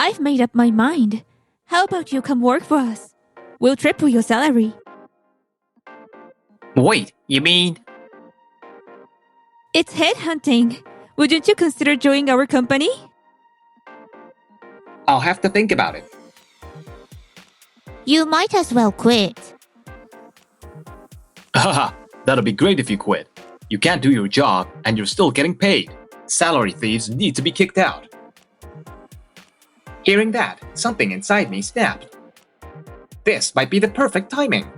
I've made up my mind. How about you come work for us? We'll triple your salary. Wait, you mean... It's headhunting. Wouldn't you consider joining our company? I'll have to think about it. You might as well quit. Haha, that'll be great if you quit. You can't do your job, and you're still getting paid. Salary thieves need to be kicked out. Hearing that, something inside me snapped. This might be the perfect timing.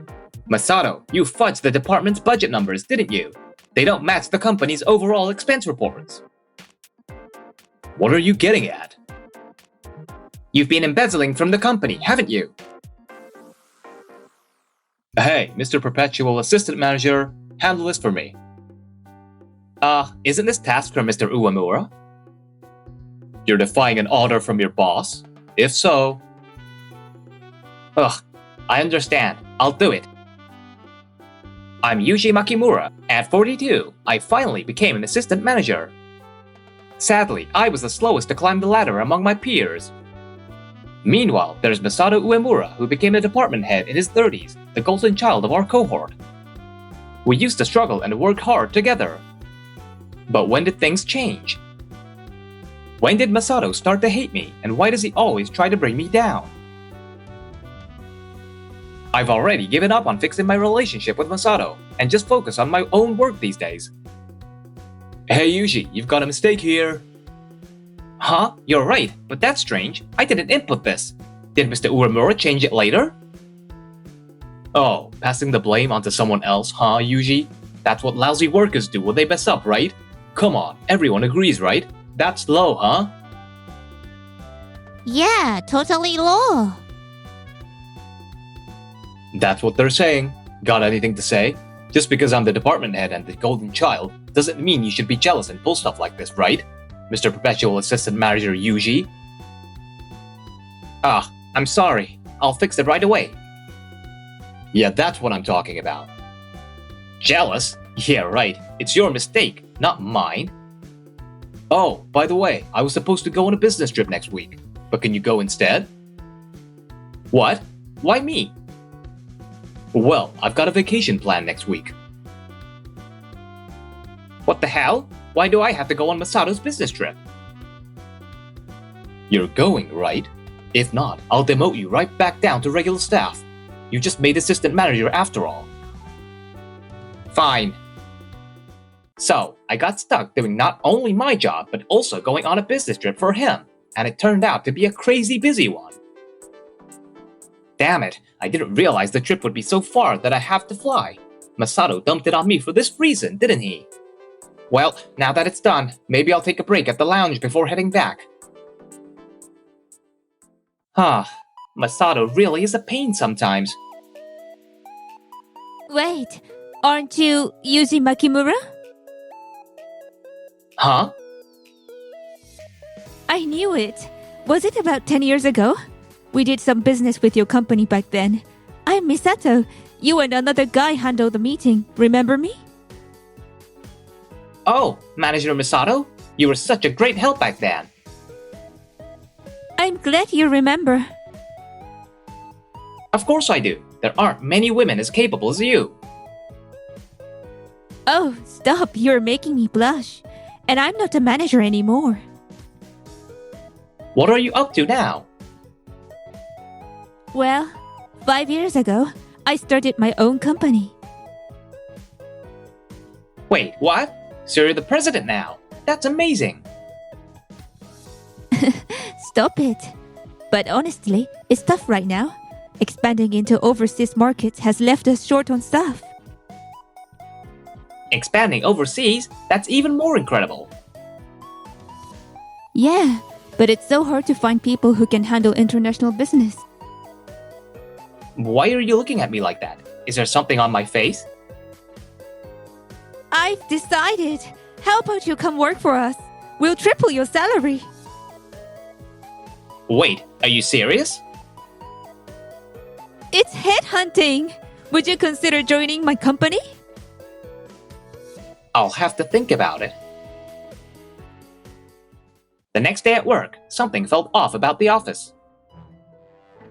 Masato, you fudged the department's budget numbers, didn't you? They don't match the company's overall expense reports. What are you getting at? You've been embezzling from the company, haven't you? Hey, Mr. Perpetual Assistant Manager, handle this for me. Isn't this task from Mr. Uemura? You're defying an order from your boss? If so... Ugh, I understand. I'll do it. I'm Yuji Makimura. At 42, I finally became an assistant manager. Sadly, I was the slowest to climb the ladder among my peers. Meanwhile, there's Masato Uemura, who became a department head in his 30s, the golden child of our cohort. We used to struggle and work hard together. But when did things change? When did Masato start to hate me, and why does he always try to bring me down? I've already given up on fixing my relationship with Masato, and just focus on my own work these days. Hey Yuji, you've got a mistake here. Huh? You're right, but that's strange. I didn't input this. Did Mr. Uemura change it later? Oh, passing the blame onto someone else, huh, Yuji? That's what lousy workers do when they mess up, right? Come on, everyone agrees, right? That's low, huh? Yeah, totally low. That's what they're saying. Got anything to say? Just because I'm the department head and the golden child doesn't mean you should be jealous and pull stuff like this, right? Mr. Perpetual Assistant Manager Yuji? I'm sorry. I'll fix it right away. Yeah, that's what I'm talking about. Jealous? Yeah, right. It's your mistake, not mine. Oh, by the way, I was supposed to go on a business trip next week. But can you go instead? What? Why me? Well, I've got a vacation planned next week. What the hell? Why do I have to go on Masato's business trip? You're going, right? If not, I'll demote you right back down to regular staff. You just made assistant manager after all. Fine. So, I got stuck doing not only my job, but also going on a business trip for him, and it turned out to be a crazy busy one. Damn it, I didn't realize the trip would be so far that I have to fly. Masato dumped it on me for this reason, didn't he? Well, now that it's done, maybe I'll take a break at the lounge before heading back. Masato really is a pain sometimes. Wait, aren't you Yuji Makimura? Huh? I knew it. Was it about 10 years ago? We did some business with your company back then. I'm Misato. You and another guy handled the meeting. Remember me? Oh, Manager Misato? You were such a great help back then. I'm glad you remember. Of course I do. There aren't many women as capable as you. Oh, stop. You're making me blush. And I'm not a manager anymore. What are you up to now? Well, 5 years ago, I started my own company. Wait, what? So you're the president now? That's amazing. Stop it. But honestly, it's tough right now. Expanding into overseas markets has left us short on staff. Expanding overseas? That's even more incredible. Yeah, but it's so hard to find people who can handle international business. Why are you looking at me like that? Is there something on my face? I've decided. How about you come work for us? We'll triple your salary. Wait, are you serious? It's headhunting. Would you consider joining my company? I'll have to think about it. The next day at work, something felt off about the office.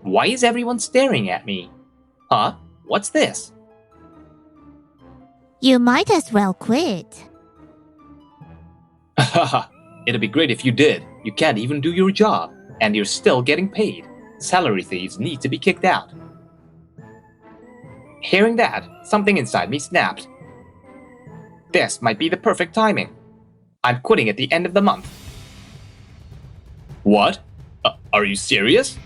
Why is everyone staring at me? Huh? What's this? You might as well quit. Haha, it'd be great if you did. You can't even do your job, and you're still getting paid. Salary thieves need to be kicked out. Hearing that, something inside me snapped. This might be the perfect timing. I'm quitting at the end of the month. What? Are you serious?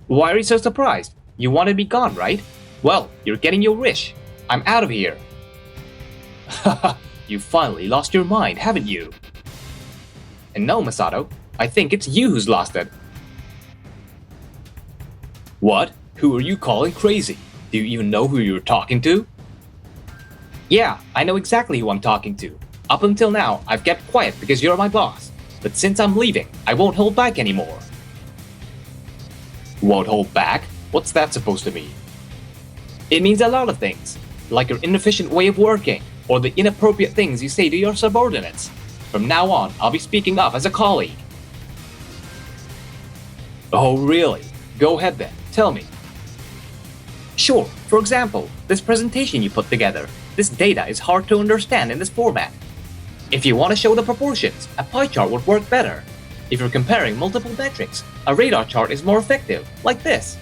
Why are you so surprised? You wanted me gone, right? Well, you're getting your wish. I'm out of here. Haha, you finally lost your mind, haven't you? And no, Masato, I think it's you who's lost it. What? Who are you calling crazy? Do you even know who you're talking to? Yeah, I know exactly who I'm talking to. Up until now, I've kept quiet because you're my boss. But since I'm leaving, I won't hold back anymore. Won't hold back? What's that supposed to mean? It means a lot of things, like your inefficient way of working, or the inappropriate things you say to your subordinates. From now on, I'll be speaking up as a colleague. Oh, really? Go ahead then, tell me. Sure, for example, this presentation you put together. This data is hard to understand in this format. If you want to show the proportions, a pie chart would work better. If you're comparing multiple metrics, a radar chart is more effective, like this.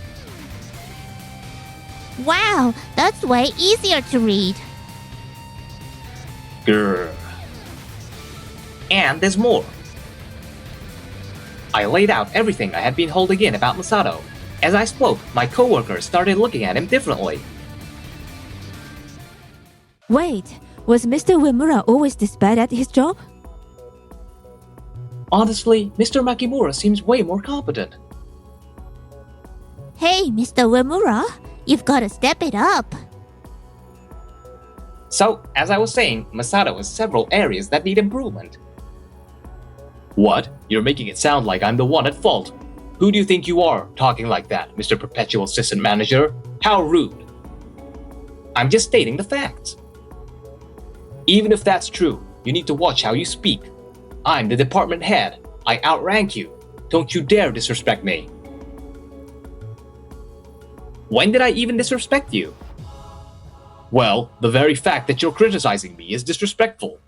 Wow, that's way easier to read. Grr. And there's more. I laid out everything I had been holding in about Masato. As I spoke, my coworkers started looking at him differently. Wait, was Mr. Uemura always this bad at his job? Honestly, Mr. Makimura seems way more competent. Hey, Mr. Uemura, you've got to step it up. So, as I was saying, Masato has several areas that need improvement. What? You're making it sound like I'm the one at fault. Who do you think you are, talking like that, Mr. Perpetual Assistant Manager? How rude. I'm just stating the facts. Even if that's true, you need to watch how you speak. I'm the department head. I outrank you. Don't you dare disrespect me. When did I even disrespect you? Well, the very fact that you're criticizing me is disrespectful.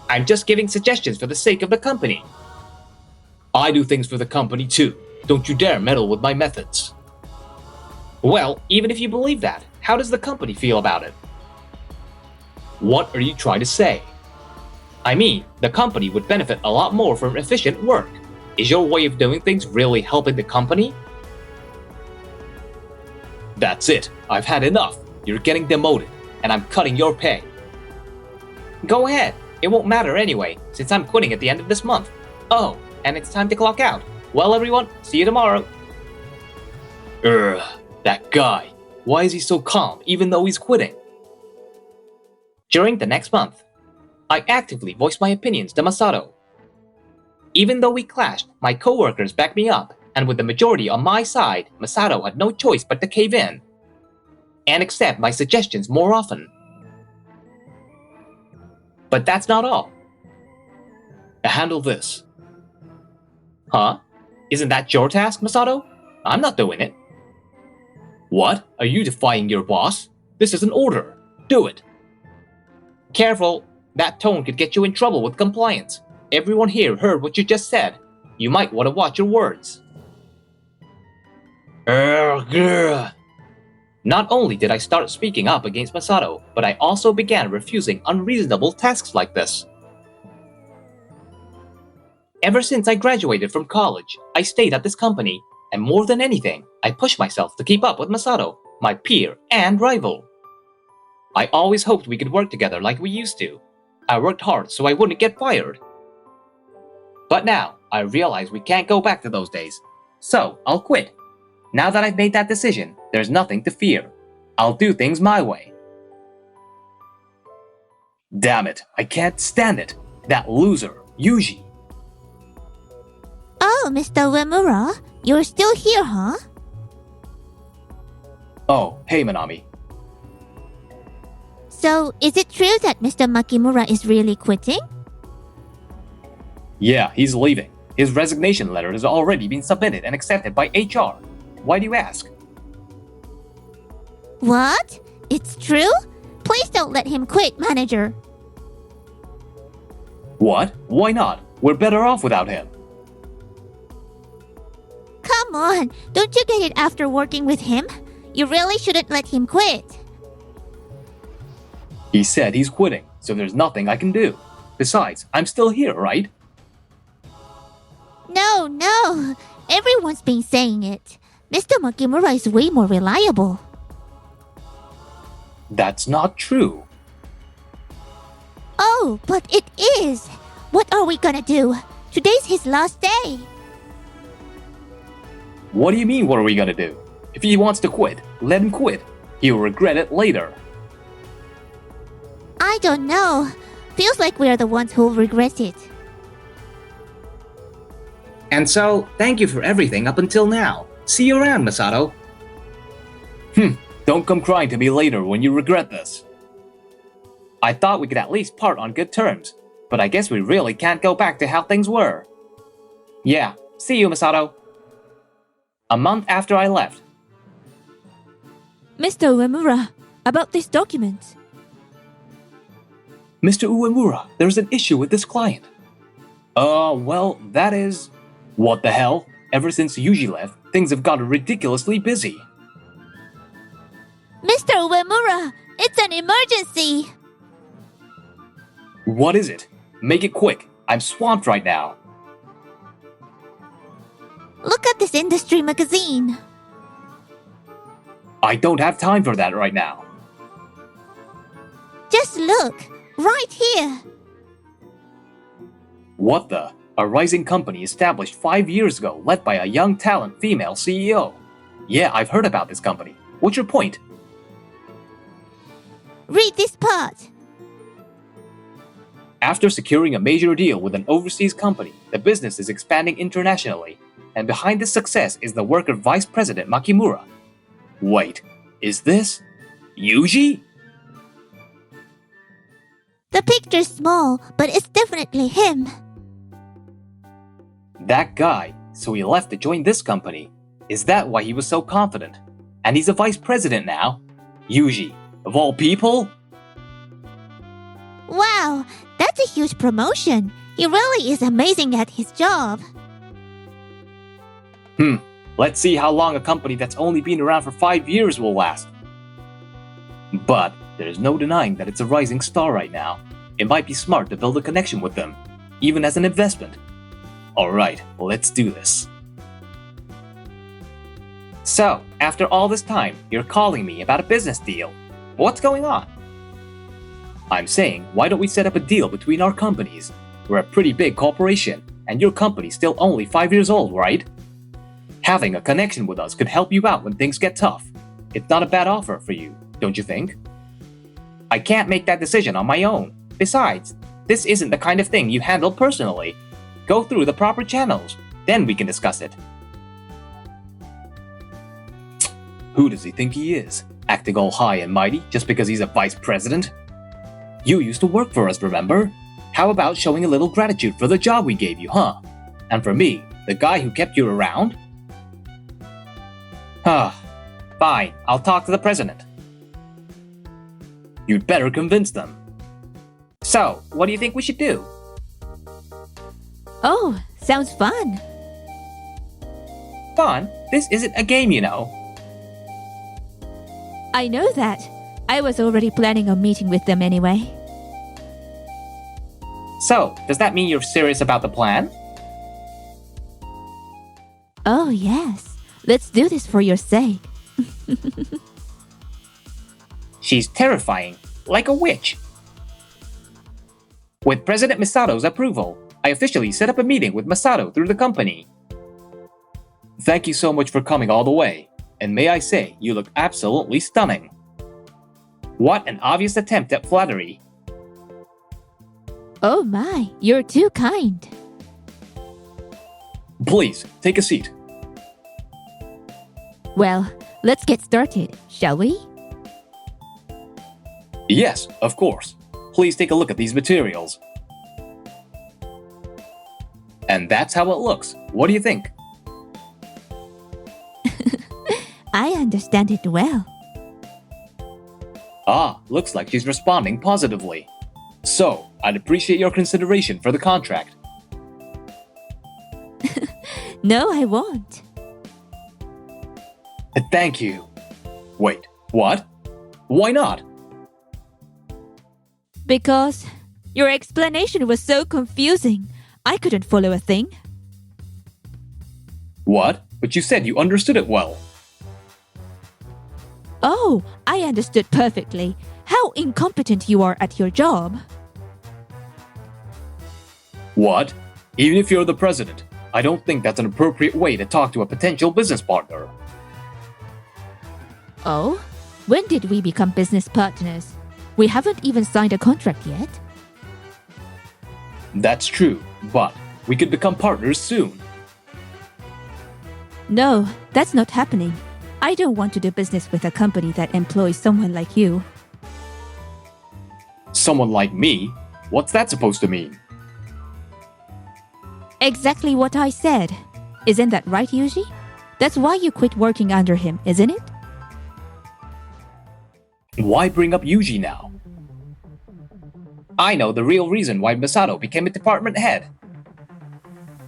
I'm just giving suggestions for the sake of the company. I do things for the company too. Don't you dare meddle with my methods. Well, even if you believe that, how does the company feel about it? What are you trying to say? I mean, the company would benefit a lot more from efficient work. Is your way of doing things really helping the company? That's it. I've had enough. You're getting demoted, and I'm cutting your pay. Go ahead. It won't matter anyway, since I'm quitting at the end of this month. Oh, and it's time to clock out. Well, everyone, see you tomorrow. That guy. Why is he so calm even though he's quitting? During the next month, I actively voiced my opinions to Masato. Even though we clashed, my coworkers backed me up, and with the majority on my side, Masato had no choice but to cave in and accept my suggestions more often. But that's not all. Handle this. Huh? Isn't that your task, Masato? I'm not doing it. What? Are you defying your boss? This is an order. Do it. Careful. That tone could get you in trouble with compliance. Everyone here heard what you just said. You might want to watch your words. Not only did I start speaking up against Masato, but I also began refusing unreasonable tasks like this. Ever since I graduated from college, I stayed at this company, and more than anything, I pushed myself to keep up with Masato, my peer and rival. I always hoped we could work together like we used to. I worked hard so I wouldn't get fired. But now, I realize we can't go back to those days. So, I'll quit. Now that I've made that decision, there's nothing to fear. I'll do things my way. Damn it, I can't stand it. That loser, Yuji. Oh, Mr. Uemura, you're still here, huh? Oh, hey Manami. So, is it true that Mr. Makimura is really quitting? Yeah, he's leaving. His resignation letter has already been submitted and accepted by HR. Why do you ask? What? It's true? Please don't let him quit, manager. What? Why not? We're better off without him. Come on, don't you get it after working with him? You really shouldn't let him quit. He said he's quitting, so there's nothing I can do. Besides, I'm still here, right? No. Everyone's been saying it. Mr. Makimura is way more reliable. That's not true. Oh, but it is. What are we gonna do? Today's his last day. What do you mean, what are we gonna do? If he wants to quit, let him quit. He'll regret it later. I don't know. Feels like we're the ones who'll regret it. And so, thank you for everything up until now. See you around, Masato. Don't come crying to me later when you regret this. I thought we could at least part on good terms, but I guess we really can't go back to how things were. Yeah, see you, Masato. A month after I left. Mr. Uemura, about this document. Mr. Uemura, there's an issue with this client. Well, that is... What the hell? Ever since Yuji left, things have gotten ridiculously busy. Mr. Uemura, it's an emergency. What is it? Make it quick. I'm swamped right now. Look at this industry magazine. I don't have time for that right now. Just look, right here. What the? A rising company established 5 years ago led by a young talent female CEO. Yeah, I've heard about this company. What's your point? Read this part. After securing a major deal with an overseas company, the business is expanding internationally, and behind this success is the work of Vice President Makimura. Wait, is this Yuji? The picture's small, but it's definitely him. That guy, so he left to join this company. Is that why he was so confident? And he's a vice president now? Yuji, of all people? Wow, that's a huge promotion. He really is amazing at his job. Let's see how long a company that's only been around for 5 years will last. But there's no denying that it's a rising star right now. It might be smart to build a connection with them, even as an investment. Alright, let's do this. So, after all this time, you're calling me about a business deal. What's going on? I'm saying, why don't we set up a deal between our companies? We're a pretty big corporation, and your company's still only 5 years old, right? Having a connection with us could help you out when things get tough. It's not a bad offer for you, don't you think? I can't make that decision on my own. Besides, this isn't the kind of thing you handle personally. Go through the proper channels, then we can discuss it. Who does he think he is? Acting all high and mighty just because he's a vice president? You used to work for us, remember? How about showing a little gratitude for the job we gave you, huh? And for me, the guy who kept you around? Fine, I'll talk to the president. You'd better convince them. So, what do you think we should do? Oh, sounds fun. Fun? This isn't a game, you know. I know that. I was already planning on meeting with them anyway. So, does that mean you're serious about the plan? Oh, yes. Let's do this for your sake. She's terrifying, like a witch. With President Misato's approval, I officially set up a meeting with Masato through the company. Thank you so much for coming all the way, and may I say, you look absolutely stunning. What an obvious attempt at flattery. Oh my, you're too kind. Please, take a seat. Well, let's get started, shall we? Yes, of course. Please take a look at these materials. And that's how it looks. What do you think? I understand it well. Ah, looks like she's responding positively. So, I'd appreciate your consideration for the contract. No, I won't. Thank you. Wait, what? Why not? Because your explanation was so confusing. I couldn't follow a thing. What? But you said you understood it well. Oh, I understood perfectly. How incompetent you are at your job. What? Even if you're the president, I don't think that's an appropriate way to talk to a potential business partner. Oh? When did we become business partners? We haven't even signed a contract yet. That's true, but we could become partners soon. No, that's not happening. I don't want to do business with a company that employs someone like you. Someone like me? What's that supposed to mean? Exactly what I said. Isn't that right, Yuji? That's why you quit working under him, isn't it? Why bring up Yuji now? I know the real reason why Masato became a department head.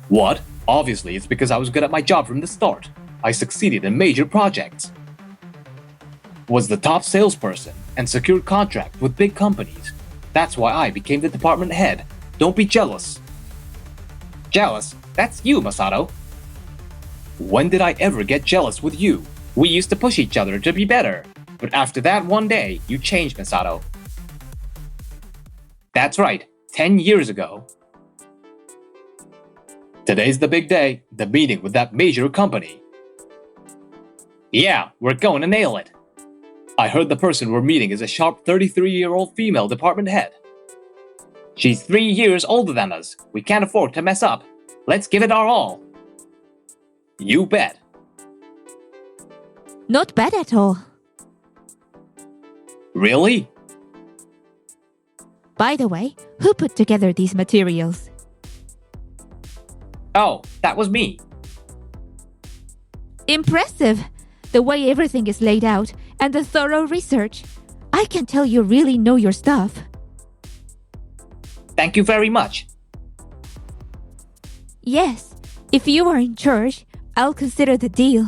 What? Obviously, it's because I was good at my job from the start. I succeeded in major projects. Was the top salesperson and secured contracts with big companies. That's why I became the department head. Don't be jealous. Jealous? That's you, Masato. When did I ever get jealous with you? We used to push each other to be better. But after that one day, you changed, Masato. That's right, 10 years ago. Today's the big day, the meeting with that major company. Yeah, we're going to nail it. I heard the person we're meeting is a sharp 33-year-old female department head. She's 3 years older than us. We can't afford to mess up. Let's give it our all. You bet. Not bad at all. Really? By the way, who put together these materials? Oh, that was me. Impressive! The way everything is laid out and the thorough research. I can tell you really know your stuff. Thank you very much. Yes, if you are in charge, I'll consider the deal.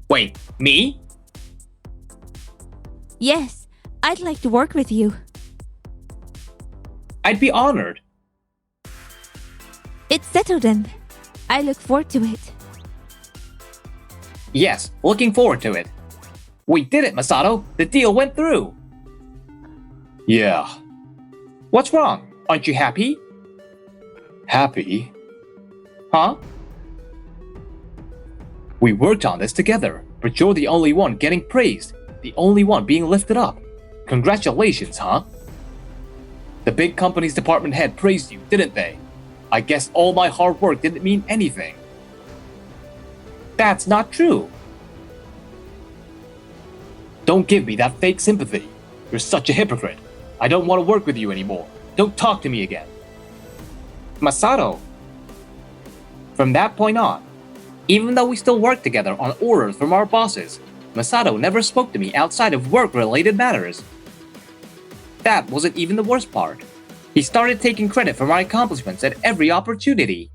Wait, me? Yes, I'd like to work with you. I'd be honored. It's settled then. I look forward to it. Yes, looking forward to it. We did it, Masato. The deal went through. Yeah. What's wrong? Aren't you happy? Happy? Huh? We worked on this together, but you're the only one getting praised, the only one being lifted up. Congratulations, huh? The big company's department head praised you, didn't they? I guess all my hard work didn't mean anything. That's not true. Don't give me that fake sympathy. You're such a hypocrite. I don't want to work with you anymore. Don't talk to me again. Masato. From that point on, even though we still worked together on orders from our bosses, Masato never spoke to me outside of work-related matters. That wasn't even the worst part. He started taking credit for my accomplishments at every opportunity.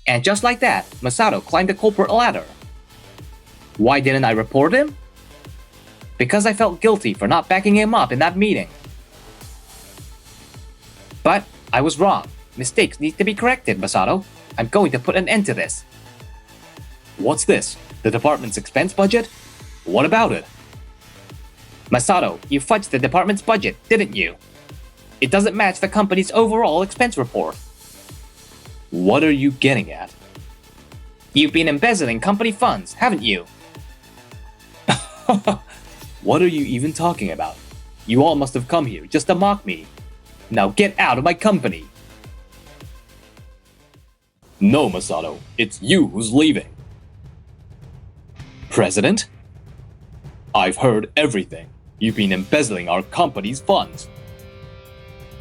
And just like that, Masato climbed the corporate ladder. Why didn't I report him? Because I felt guilty for not backing him up in that meeting. But I was wrong. Mistakes need to be corrected, Masato. I'm going to put an end to this. What's this? The department's expense budget? What about it? Masato, you fudged the department's budget, didn't you? It doesn't match the company's overall expense report. What are you getting at? You've been embezzling company funds, haven't you? What are you even talking about? You all must have come here just to mock me. Now get out of my company. No, Masato, it's you who's leaving. President? I've heard everything. You've been embezzling our company's funds.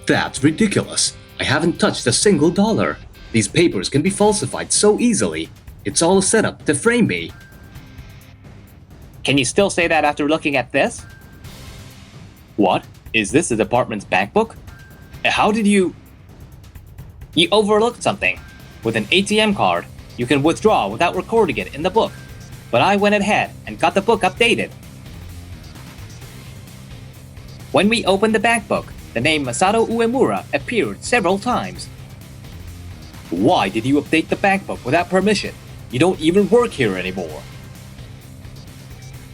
That's ridiculous. I haven't touched a single dollar. These papers can be falsified so easily. It's all a setup to frame me. Can you still say that after looking at this? What? Is this the department's bank book? How did you... You overlooked something. With an ATM card, you can withdraw without recording it in the book. But I went ahead and got the book updated. When we opened the bank book, the name Masato Uemura appeared several times. Why did you update the bank book without permission? You don't even work here anymore.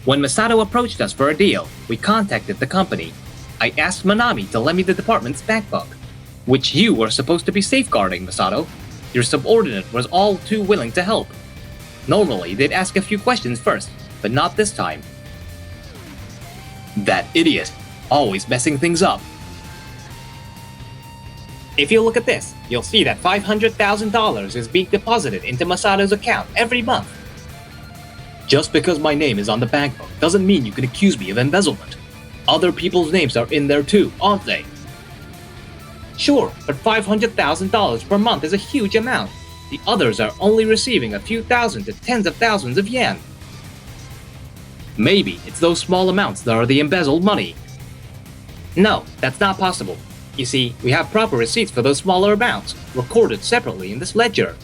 When Masato approached us for a deal, we contacted the company. I asked Manami to lend me the department's bank book, which you were supposed to be safeguarding, Masato. Your subordinate was all too willing to help. Normally, they'd ask a few questions first, but not this time. That idiot, always messing things up. If you look at this, you'll see that $500,000 is being deposited into Masato's account every month. Just because my name is on the bank book doesn't mean you can accuse me of embezzlement. Other people's names are in there too, aren't they? Sure, but $500,000 per month is a huge amount. The others are only receiving a few thousand to tens of thousands of yen. Maybe it's those small amounts that are the embezzled money. No, that's not possible. You see, we have proper receipts for those smaller amounts, recorded separately in this ledger.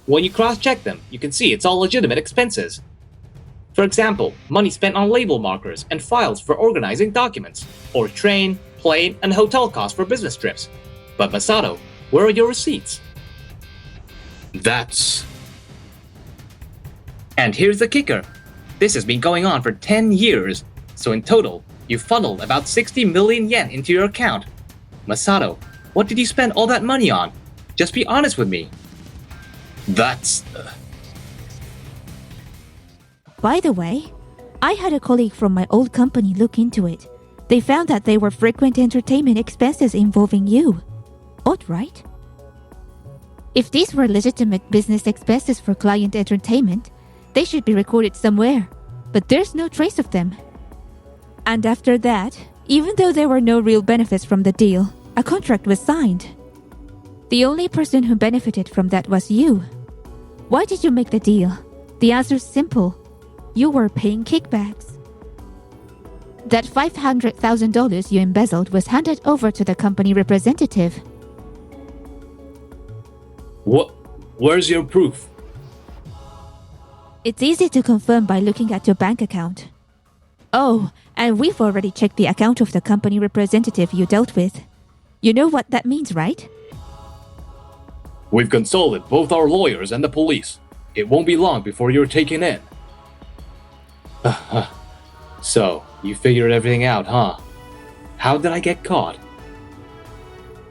When you cross-check them, you can see it's all legitimate expenses. For example, money spent on label markers and files for organizing documents, or train, plane, and hotel costs for business trips. But Masato, where are your receipts? That's... And here's the kicker. This has been going on for 10 years, so in total, you funneled about 60 million yen into your account. Masato, what did you spend all that money on? Just be honest with me. That's... By the way, I had a colleague from my old company look into it. They found that there were frequent entertainment expenses involving you. Odd, right? If these were legitimate business expenses for client entertainment, they should be recorded somewhere, but there's no trace of them. And after that, even though there were no real benefits from the deal, a contract was signed. The only person who benefited from that was you. Why did you make the deal? The answer's simple. You were paying kickbacks. That $500,000 you embezzled was handed over to the company representative. What? Where's your proof? It's easy to confirm by looking at your bank account. Oh, and we've already checked the account of the company representative you dealt with. You know what that means, right? We've consulted both our lawyers and the police. It won't be long before you're taken in. So, you figured everything out, huh? How did I get caught?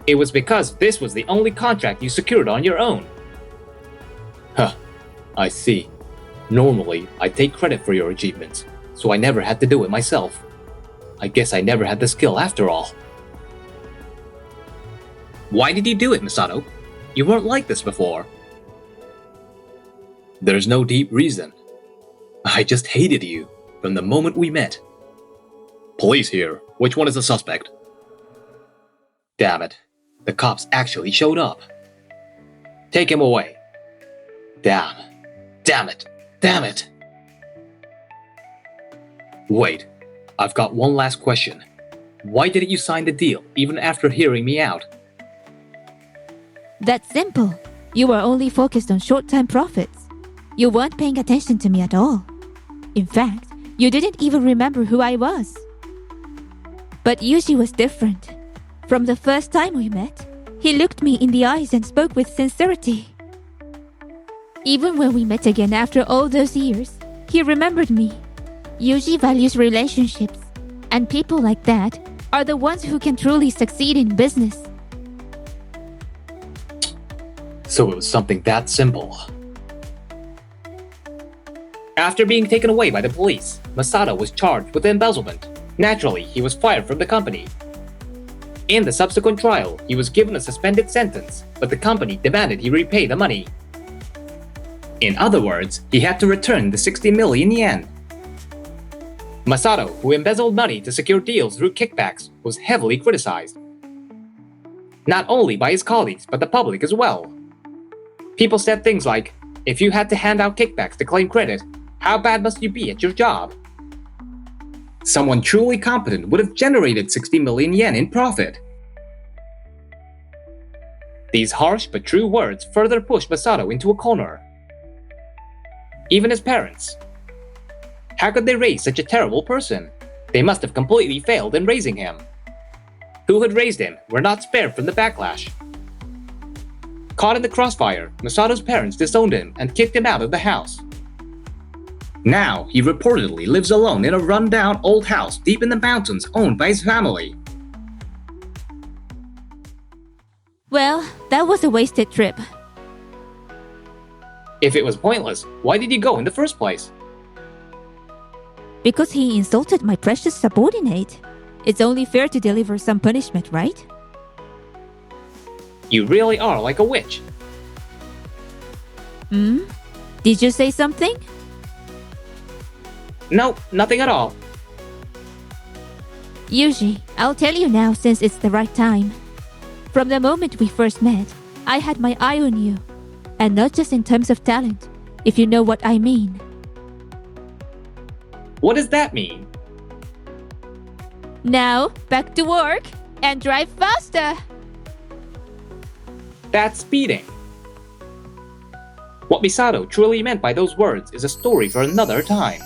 It was because this was the only contract you secured on your own. I see. Normally, I take credit for your achievements, so I never had to do it myself. I guess I never had the skill after all. Why did you do it, Masato? You weren't like this before. There's no deep reason. I just hated you from the moment we met. Police here. Which one is the suspect? Damn it. The cops actually showed up. Take him away. Damn. Damn it. Damn it. Wait. I've got one last question. Why didn't you sign the deal even after hearing me out? That's simple. You were only focused on short-term profits. You weren't paying attention to me at all. In fact, you didn't even remember who I was. But Yuji was different. From the first time we met, he looked me in the eyes and spoke with sincerity. Even when we met again after all those years, he remembered me. Yuji values relationships, and people like that are the ones who can truly succeed in business. So it was something that simple. After being taken away by the police, Masato was charged with embezzlement. Naturally, he was fired from the company. In the subsequent trial, he was given a suspended sentence, but the company demanded he repay the money. In other words, he had to return the 60 million yen. Masato, who embezzled money to secure deals through kickbacks, was heavily criticized. Not only by his colleagues, but the public as well. People said things like, if you had to hand out kickbacks to claim credit, how bad must you be at your job? Someone truly competent would have generated 60 million yen in profit. These harsh but true words further pushed Masato into a corner. Even his parents. How could they raise such a terrible person? They must have completely failed in raising him. Who had raised him were not spared from the backlash. Caught in the crossfire, Masato's parents disowned him and kicked him out of the house. Now, he reportedly lives alone in a run-down old house deep in the mountains owned by his family. Well, that was a wasted trip. If it was pointless, why did you go in the first place? Because he insulted my precious subordinate. It's only fair to deliver some punishment, right? You really are like a witch. Did you say something? No, nothing at all. Yuji, I'll tell you now since it's the right time. From the moment we first met, I had my eye on you. And not just in terms of talent, if you know what I mean. What does that mean? Now, back to work and drive faster. That's speeding. What Misato truly meant by those words is a story for another time.